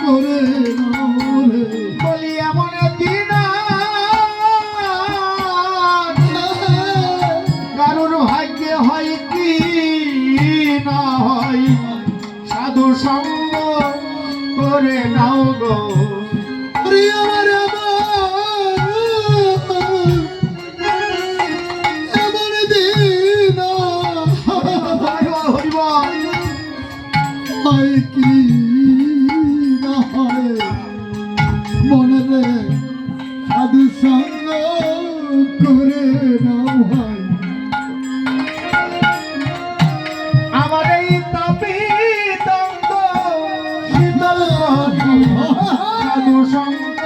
করে নাও রে। বলি এমন দিন কারোর ভাগ্যে হয় কি না হয়, সাধু সঙ্গ করে নাও গো। ওরে আমার এমন দিন হরিব হয় কি না হয়, মনে রে সাধু সঙ্গ করে নাও ভাই। আমার এই তাপিতঙ্গ শীতল সাধু সঙ্গ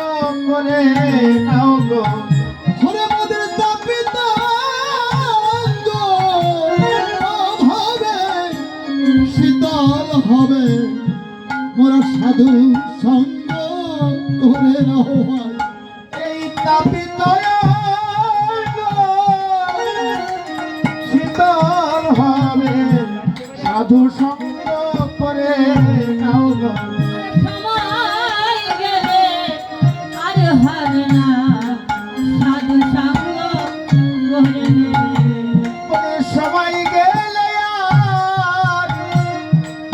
করে নাও গো। ওরে মোদের তাপিতঙ্গ হবে শীতল হবে, মোরা সাধু সঙ্গ করে নাও ভাই। এই তাপিতঙ্গ শীতল হবে, সাধু সঙ্গ করে নাও গো। সময় গেলে আর হবে না, সাধু সঙ্গ করে নেবে। ওরে সবাই গেলে আর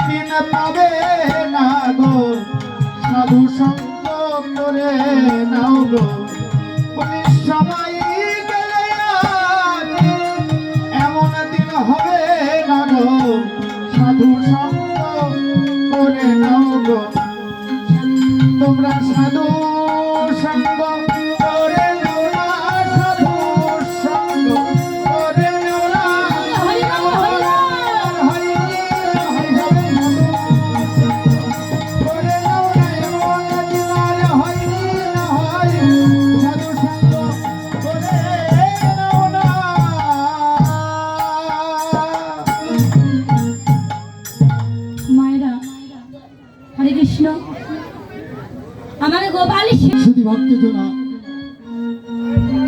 দিন পাবে না গো, সাধু সঙ্গ করে নাও গো। ওরে সবাই গেলে আর এমন দিন হবে না গো, সাধু সঙ্গ করে নাও গো। তোমরা সাধু সঙ্গ করে নাও না, সাধু সঙ্গ করে নাও না। করে নাও না, এমন দিন আর হয়নি না হয়, সাধু সঙ্গ করে নাও না। মায়েরা, হরে কৃষ্ণ। আমার গোপাল শুধু ভক্তজনা